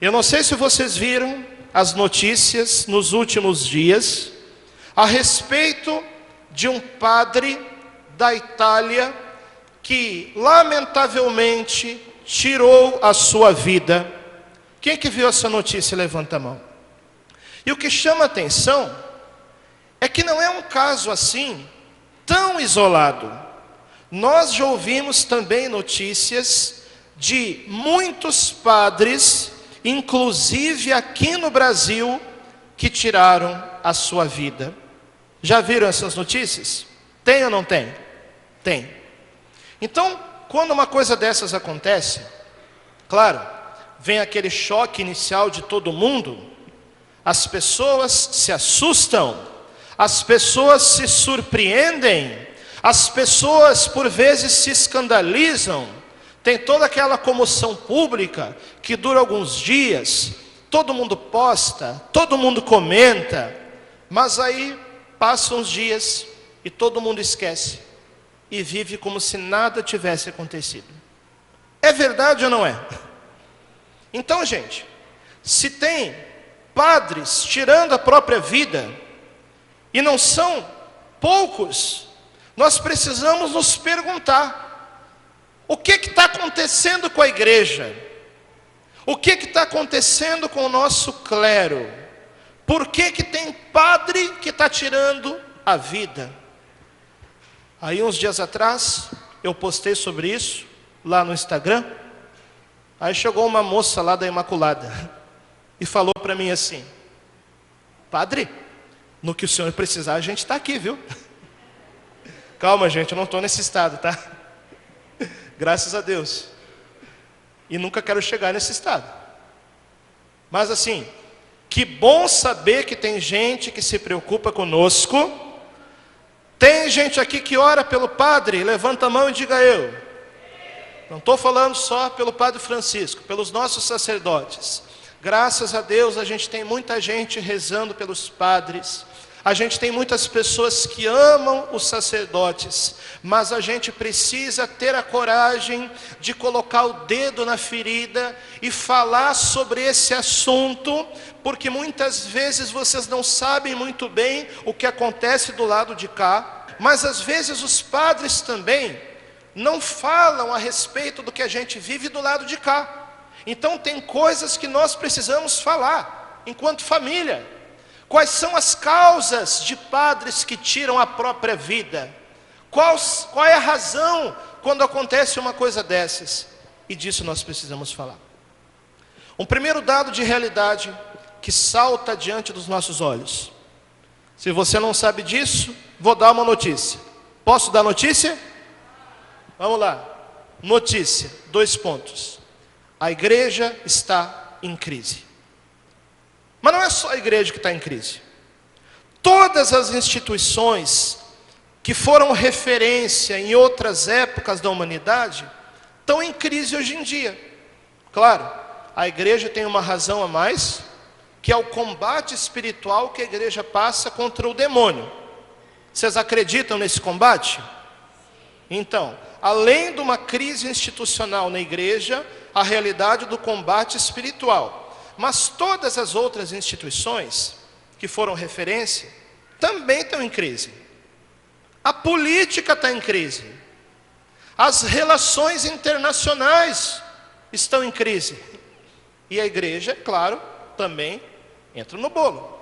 Eu não sei se vocês viram as notícias nos últimos dias a respeito de um padre da Itália que lamentavelmente tirou a sua vida. Quem que viu essa notícia, levanta a mão. E o que chama atenção é que não é um caso assim tão isolado. Nós já ouvimos também notícias de muitos padres, inclusive aqui no Brasil, que tiraram a sua vida. Já viram essas notícias? Tem ou não tem? Tem. Então, quando uma coisa dessas acontece, claro, vem aquele choque inicial de todo mundo, as pessoas se assustam, as pessoas se surpreendem, as pessoas por vezes se escandalizam, tem toda aquela comoção pública que dura alguns dias, todo mundo posta, todo mundo comenta, mas aí passam os dias e todo mundo esquece e vive como se nada tivesse acontecido. É verdade ou não é? Então, gente, se tem padres tirando a própria vida, e não são poucos, nós precisamos nos perguntar: o que está acontecendo com a igreja? O que está acontecendo com o nosso clero? Por que tem padre que está tirando a vida? Aí uns dias atrás, eu postei sobre isso lá no Instagram. Aí chegou uma moça lá da Imaculada e falou para mim assim: padre, no que o senhor precisar a gente está aqui, viu? Calma, gente, eu não estou nesse estado, tá? Graças a Deus. E nunca quero chegar nesse estado. Mas assim, que bom saber que tem gente que se preocupa conosco. Tem gente aqui que ora pelo padre, levanta a mão e diga eu. Não estou falando só pelo padre Francisco, pelos nossos sacerdotes. Graças a Deus a gente tem muita gente rezando pelos padres. A gente tem muitas pessoas que amam os sacerdotes, mas a gente precisa ter a coragem de colocar o dedo na ferida e falar sobre esse assunto, porque muitas vezes vocês não sabem muito bem o que acontece do lado de cá, mas às vezes os padres também não falam a respeito do que a gente vive do lado de cá. Então tem coisas que nós precisamos falar enquanto família. Quais são as causas de padres que tiram a própria vida? Qual é a razão quando acontece uma coisa dessas? E disso nós precisamos falar. Um primeiro dado de realidade que salta diante dos nossos olhos. Se você não sabe disso, vou dar uma notícia. Posso dar notícia? Vamos lá. Notícia, 2 pontos. A igreja está em crise. Mas não é só a igreja que está em crise. Todas as instituições que foram referência em outras épocas da humanidade estão em crise hoje em dia. Claro, a igreja tem uma razão a mais, que é o combate espiritual que a igreja passa contra o demônio. Vocês acreditam nesse combate? Então, além de uma crise institucional na igreja, a realidade do combate espiritual. Mas todas as outras instituições que foram referência também estão em crise. A política está em crise. As relações internacionais estão em crise. E a igreja, claro, também entra no bolo.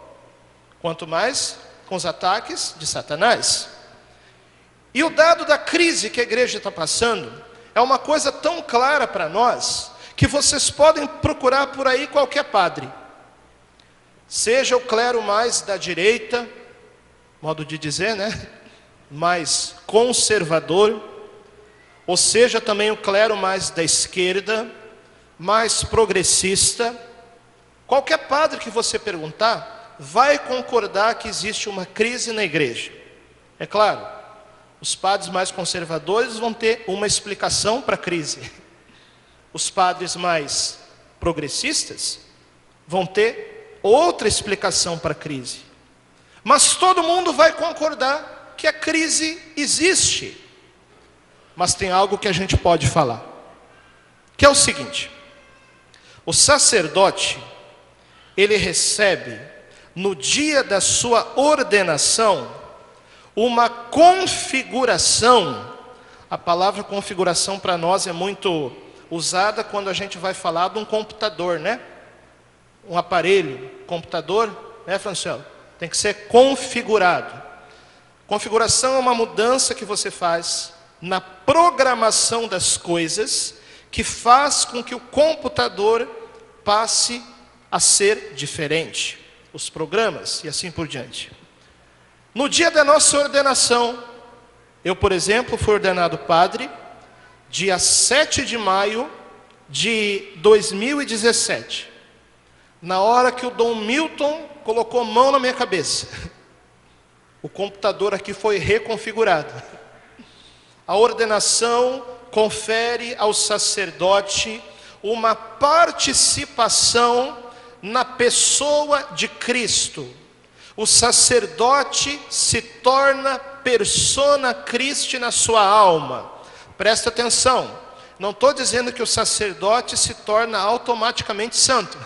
Quanto mais com os ataques de Satanás. E o dado da crise que a igreja está passando é uma coisa tão clara para nós, que vocês podem procurar por aí qualquer padre, seja o clero mais da direita, modo de dizer, né? Mais conservador, ou seja também o clero mais da esquerda, mais progressista. Qualquer padre que você perguntar, vai concordar que existe uma crise na igreja. É claro, os padres mais conservadores vão ter uma explicação para a crise. Os padres mais progressistas vão ter outra explicação para a crise. Mas todo mundo vai concordar que a crise existe. Mas tem algo que a gente pode falar, que é o seguinte: O sacerdote, ele recebe, no dia da sua ordenação, uma configuração. A palavra configuração para nós é muito usada quando a gente vai falar de um computador, né? Um aparelho, computador, né, Franciel? Tem que ser configurado. Configuração é uma mudança que você faz na programação das coisas, que faz com que o computador passe a ser diferente. Os programas e assim por diante. No dia da nossa ordenação, eu, por exemplo, fui ordenado padre, dia 7 de maio de 2017. Na hora que o Dom Milton colocou a mão na minha cabeça, o computador aqui foi reconfigurado. A ordenação confere ao sacerdote uma participação na pessoa de Cristo. O sacerdote se torna persona Christi na sua alma. Presta atenção, não estou dizendo que o sacerdote se torna automaticamente santo.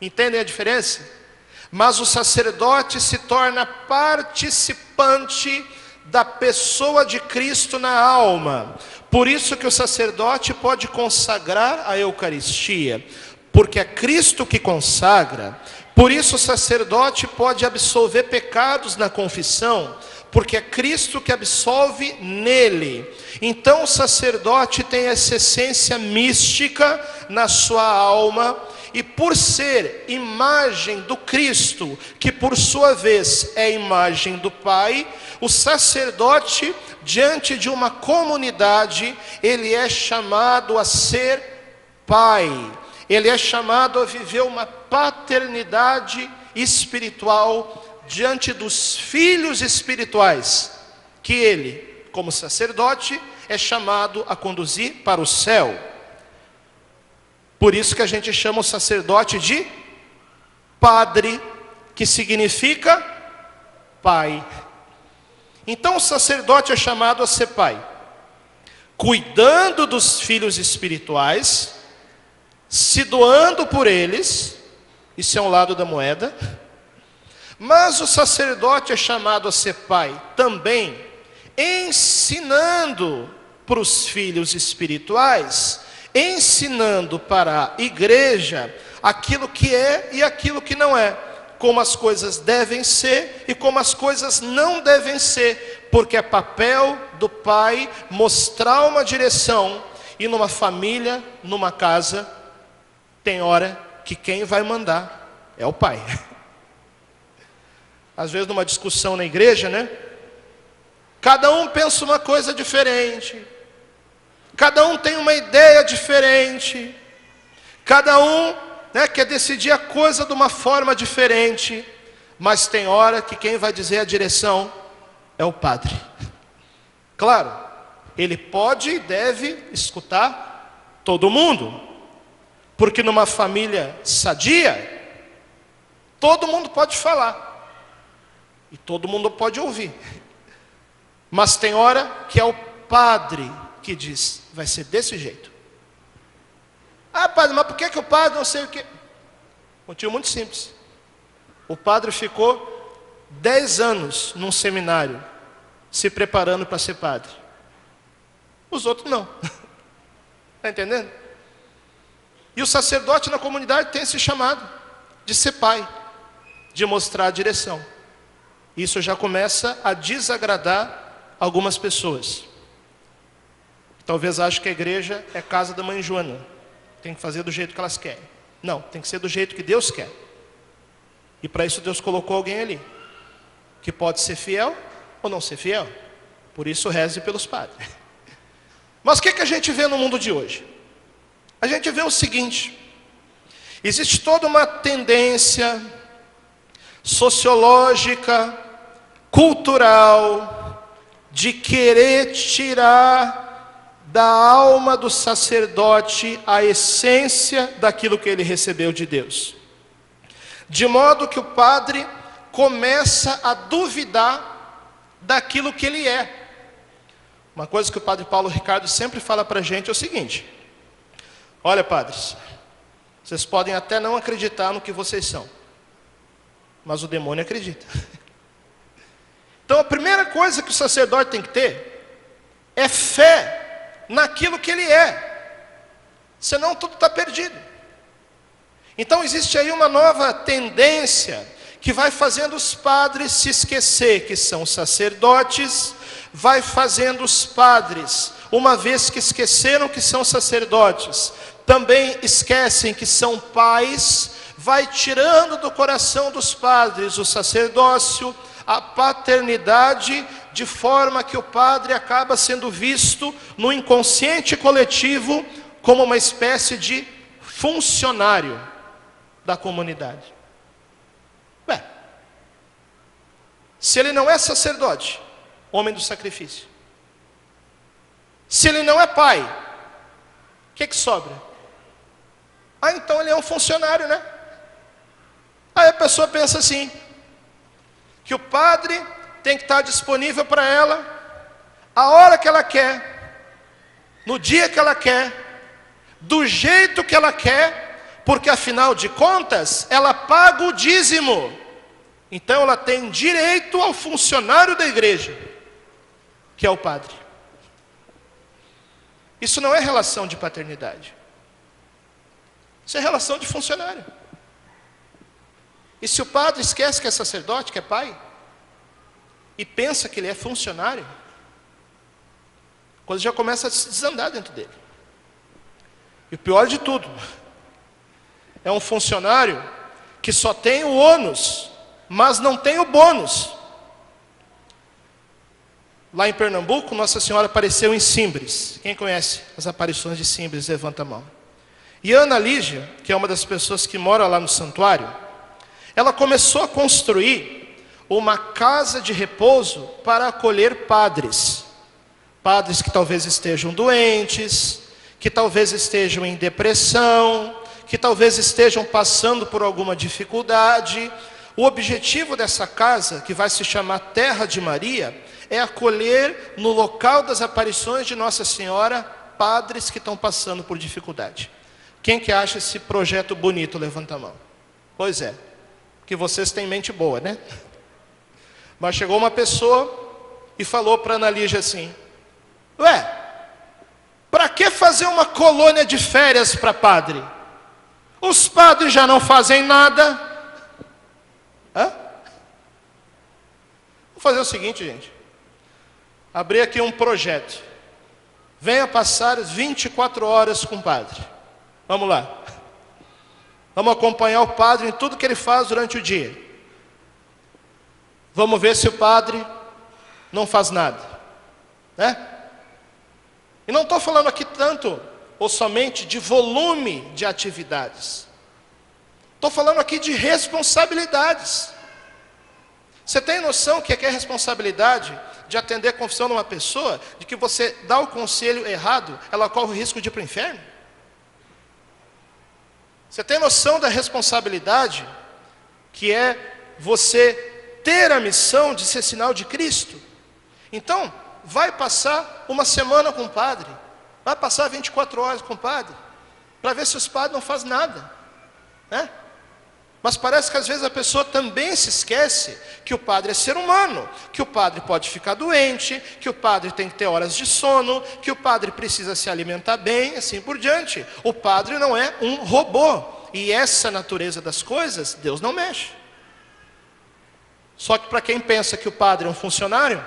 Entendem a diferença? Mas o sacerdote se torna participante da pessoa de Cristo na alma. Por isso que o sacerdote pode consagrar a Eucaristia, porque é Cristo que consagra. Por isso o sacerdote pode absolver pecados na confissão, porque é Cristo que absolve nele. Então o sacerdote tem essa essência mística na sua alma, e por ser imagem do Cristo, que por sua vez é imagem do Pai, o sacerdote, diante de uma comunidade, ele é chamado a ser pai. Ele é chamado a viver uma paternidade espiritual diante dos filhos espirituais, que ele, como sacerdote, é chamado a conduzir para o céu. Por isso que a gente chama o sacerdote de padre, que significa pai. Então o sacerdote é chamado a ser pai, cuidando dos filhos espirituais, se doando por eles, isso é um lado da moeda. Mas o sacerdote é chamado a ser pai também, ensinando para os filhos espirituais, ensinando para a igreja aquilo que é e aquilo que não é, como as coisas devem ser e como as coisas não devem ser, porque é papel do pai mostrar uma direção. E numa família, numa casa, tem hora que quem vai mandar é o pai. Às vezes numa discussão na igreja, né? Cada um pensa uma coisa diferente. Cada um tem uma ideia diferente. Cada um, né, quer decidir a coisa de uma forma diferente. Mas tem hora que quem vai dizer a direção é o padre. Claro, ele pode e deve escutar todo mundo. Porque numa família sadia, todo mundo pode falar. E todo mundo pode ouvir. Mas tem hora que é o padre que diz, vai ser desse jeito. Ah, padre, mas por que o padre não sei o quê? Motivo muito simples. O padre ficou 10 anos num seminário, se preparando para ser padre. Os outros não. Está entendendo? E o sacerdote na comunidade tem esse chamado de ser pai, de mostrar a direção. Isso já começa a desagradar algumas pessoas. Talvez achem que a igreja é casa da mãe Joana. Tem que fazer do jeito que elas querem. Não, tem que ser do jeito que Deus quer. E para isso Deus colocou alguém ali, que pode ser fiel ou não ser fiel. Por isso reze pelos padres. Mas o que a gente vê no mundo de hoje? A gente vê o seguinte: existe toda uma tendência sociológica, cultural, de querer tirar da alma do sacerdote a essência daquilo que ele recebeu de Deus. De modo que o padre começa a duvidar daquilo que ele é. Uma coisa que o padre Paulo Ricardo sempre fala para a gente é o seguinte: olha, padres, Vocês podem até não acreditar no que vocês são, mas o demônio acredita. Então a primeira coisa que o sacerdote tem que ter é fé naquilo que ele é. Senão tudo está perdido. Então existe aí uma nova tendência que vai fazendo os padres se esquecer que são sacerdotes, vai fazendo os padres, uma vez que esqueceram que são sacerdotes, também esquecem que são pais, vai tirando do coração dos padres o sacerdócio, a paternidade, de forma que o padre acaba sendo visto no inconsciente coletivo como uma espécie de funcionário da comunidade. Se ele não é sacerdote, homem do sacrifício, se ele não é pai, o que sobra? Então ele é um funcionário, né? Aí a pessoa pensa assim, que o padre tem que estar disponível para ela, a hora que ela quer, no dia que ela quer, do jeito que ela quer, porque afinal de contas, ela paga o dízimo. Então ela tem direito ao funcionário da igreja, que é o padre. Isso não é relação de paternidade. Isso é relação de funcionário. E se o padre esquece que é sacerdote, que é pai, e pensa que ele é funcionário, a coisa já começa a se desandar dentro dele. E o pior de tudo, é um funcionário que só tem o ônus, mas não tem o bônus. Lá em Pernambuco, Nossa Senhora apareceu em Simbres. Quem conhece as aparições de Simbres, levanta a mão. E Ana Lígia, que é uma das pessoas que mora lá no santuário, ela começou a construir uma casa de repouso para acolher padres. Padres que talvez estejam doentes, que talvez estejam em depressão, que talvez estejam passando por alguma dificuldade. O objetivo dessa casa, que vai se chamar Terra de Maria, é acolher no local das aparições de Nossa Senhora padres que estão passando por dificuldade. Quem que acha esse projeto bonito? Levanta a mão. Pois é, que vocês têm mente boa, né? Mas chegou uma pessoa e falou para Ana Lígia assim: para que fazer uma colônia de férias para padre? Os padres já não fazem nada. Vou fazer o seguinte, gente. Abri aqui um projeto. Venha passar 24 horas com o padre. Vamos lá. Vamos acompanhar o padre em tudo que ele faz durante o dia. Vamos ver se o padre não faz nada, né? E não estou falando aqui tanto ou somente de volume de atividades. Estou falando aqui de responsabilidades. Você tem noção que é responsabilidade de atender a confissão de uma pessoa, de que você dá o conselho errado, ela corre o risco de ir para o inferno? Você tem noção da responsabilidade que é você ter a missão de ser sinal de Cristo? Então, vai passar uma semana com o padre, vai passar 24 horas com o padre, para ver se os padres não fazem nada, né? Mas parece que às vezes a pessoa também se esquece que o padre é ser humano, que o padre pode ficar doente, que o padre tem que ter horas de sono, que o padre precisa se alimentar bem, assim por diante. O padre não é um robô, e essa natureza das coisas, Deus não mexe. Só que para quem pensa que o padre é um funcionário,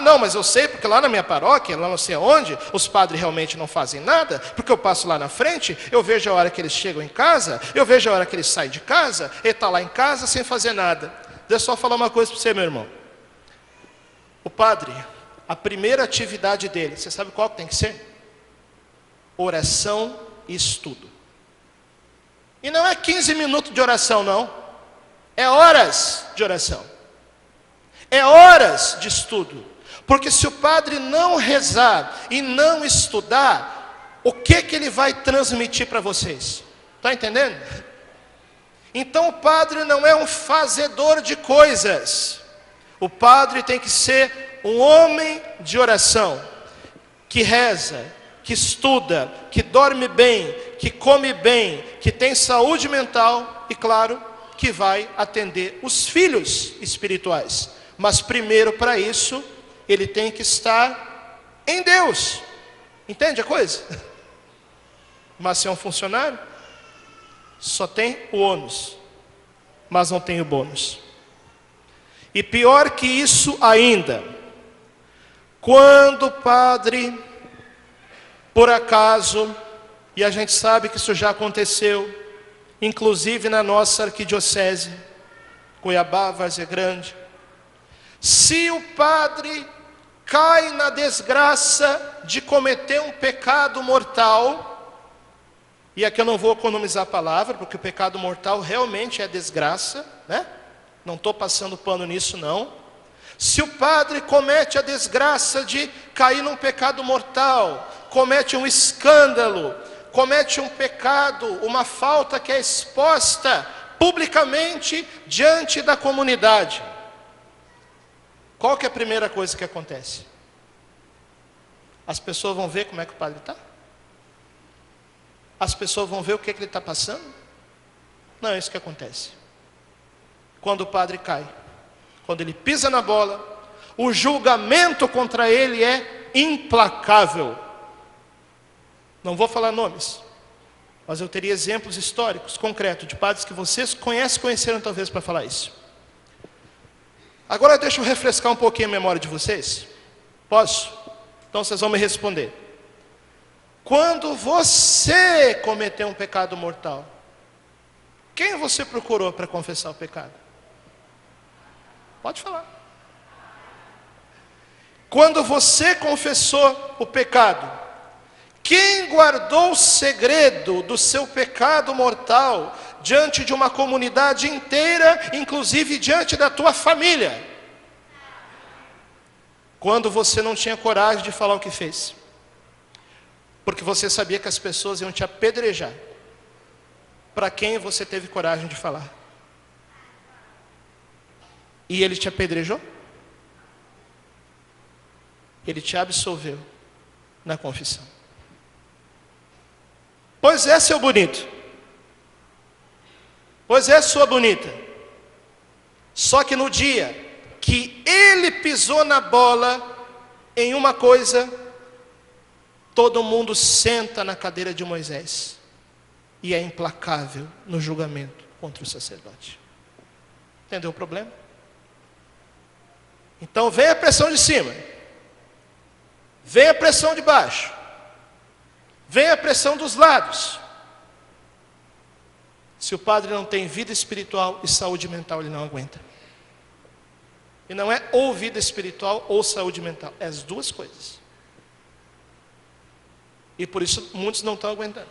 não, mas eu sei porque lá na minha paróquia, lá não sei aonde, os padres realmente não fazem nada, porque eu passo lá na frente, eu vejo a hora que eles chegam em casa, eu vejo a hora que eles saem de casa, ele está lá em casa sem fazer nada. Deixa eu só falar uma coisa para você, meu irmão. O padre, a primeira atividade dele, você sabe qual que tem que ser? Oração e estudo. E não é 15 minutos de oração, não. É horas de oração. É horas de estudo. Porque se o padre não rezar e não estudar, o que ele vai transmitir para vocês? Está entendendo? Então o padre não é um fazedor de coisas. O padre tem que ser um homem de oração, que reza, que estuda, que dorme bem, que come bem, que tem saúde mental e, claro, que vai atender os filhos espirituais. Mas primeiro, para isso, ele tem que estar em Deus. Entende a coisa? Mas se é um funcionário, só tem o ônus, mas não tem o bônus. E pior que isso ainda, quando o padre, por acaso, e a gente sabe que isso já aconteceu, inclusive na nossa arquidiocese, Cuiabá, Várzea Grande, se o padre cai na desgraça de cometer um pecado mortal, e aqui eu não vou economizar a palavra, porque o pecado mortal realmente é desgraça, né? Não estou passando pano nisso não. Se o padre comete a desgraça de cair num pecado mortal, comete um escândalo, comete um pecado, uma falta que é exposta publicamente diante da comunidade, qual que é a primeira coisa que acontece? As pessoas vão ver como é que o padre está? As pessoas vão ver o que ele está passando? Não é isso que acontece. Quando o padre cai, quando ele pisa na bola, o julgamento contra ele é implacável. Não vou falar nomes, mas eu teria exemplos históricos, concretos, de padres que vocês conheceram talvez para falar isso. Agora deixa eu refrescar um pouquinho a memória de vocês. Posso? Então vocês vão me responder. Quando você cometeu um pecado mortal, quem você procurou para confessar o pecado? Pode falar. Quando você confessou o pecado, quem guardou o segredo do seu pecado mortal diante de uma comunidade inteira, inclusive diante da tua família? Quando você não tinha coragem de falar o que fez, porque você sabia que as pessoas iam te apedrejar. Para quem você teve coragem de falar? E ele te apedrejou? Ele te absolveu na confissão. Pois é, seu bonito. Pois é, sua bonita. Só que no dia que ele pisou na bola em uma coisa, todo mundo senta na cadeira de Moisés e é implacável no julgamento contra o sacerdote. Entendeu o problema? Então vem a pressão de cima, vem a pressão de baixo, vem a pressão dos lados. Se o padre não tem vida espiritual e saúde mental, ele não aguenta. E não é ou vida espiritual ou saúde mental, é as duas coisas. E por isso muitos não estão aguentando.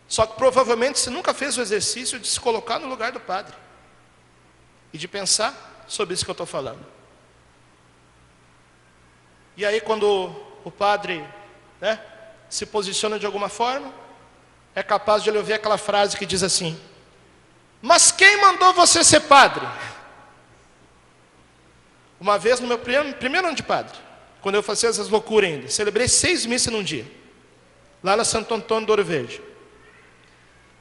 Só que provavelmente você nunca fez o exercício de se colocar no lugar do padre e de pensar sobre isso que eu estou falando. E aí quando o padre, se posiciona de alguma forma, é capaz de ele ouvir aquela frase que diz assim: mas quem mandou você ser padre? Uma vez no meu primeiro ano de padre, quando eu fazia essas loucuras ainda, celebrei 6 missas num dia, lá na Santo Antônio do Ouro Verde.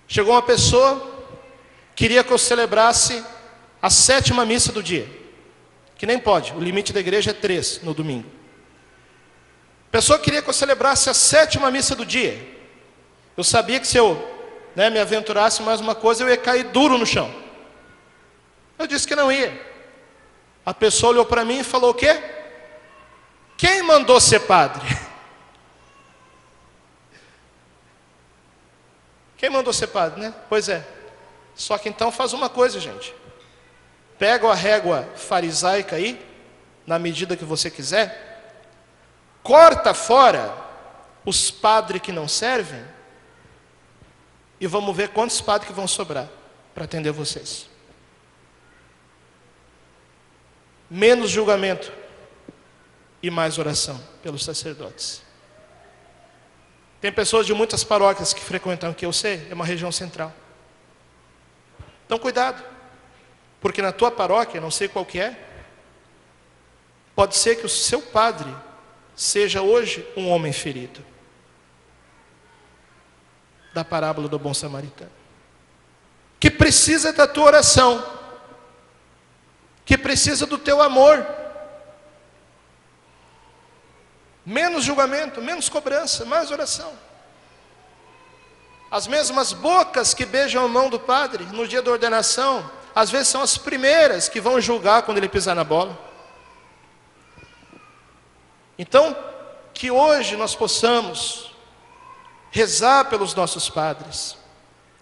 Chegou uma pessoa, queria que eu celebrasse a 7ª missa do dia, que nem pode, o limite da igreja é 3 no domingo. A pessoa queria que eu celebrasse a 7ª missa do dia. Eu sabia que se eu me aventurasse mais uma coisa, eu ia cair duro no chão. Eu disse que não ia. A pessoa olhou para mim e falou o quê? Quem mandou ser padre? Quem mandou ser padre, né? Pois é. Só que então faz uma coisa, gente. Pega a régua farisaica aí, na medida que você quiser, corta fora os padres que não servem, e vamos ver quantos padres que vão sobrar para atender vocês. Menos julgamento e mais oração pelos sacerdotes. Tem pessoas de muitas paróquias que frequentam, que eu sei, é uma região central. Então cuidado, porque na tua paróquia, não sei qual que é, pode ser que o seu padre seja hoje um homem ferido. Da parábola do bom samaritano. Que precisa da tua oração. Que precisa do teu amor. Menos julgamento, menos cobrança, mais oração. As mesmas bocas que beijam a mão do padre no dia da ordenação, às vezes são as primeiras que vão julgar quando ele pisar na bola. Então, que hoje nós possamos rezar pelos nossos padres.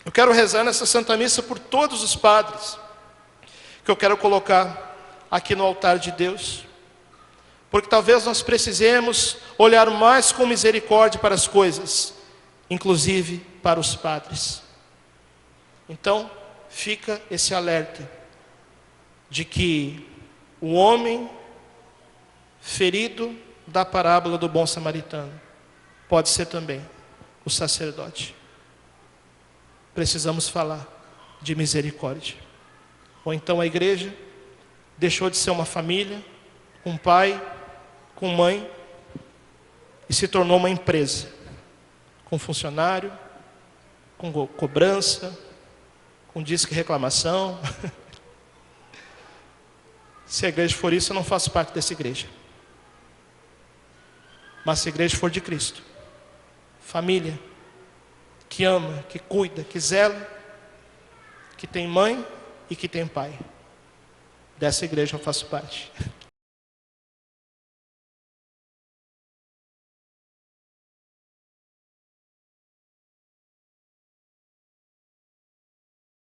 Eu quero rezar nessa Santa Missa por todos os padres, que eu quero colocar aqui no altar de Deus. Porque talvez nós precisemos olhar mais com misericórdia para as coisas, inclusive para os padres. Então, fica esse alerta de que o homem ferido da parábola do bom samaritano pode ser também o sacerdote. Precisamos falar de misericórdia. Ou então a igreja deixou de ser uma família, com pai, com mãe, e se tornou uma empresa, com funcionário, com cobrança, com disque reclamação. Se a igreja for isso, eu não faço parte dessa igreja. Mas se a igreja for de Cristo, família, que ama, que cuida, que zela, que tem mãe e que tem pai, dessa igreja eu faço parte.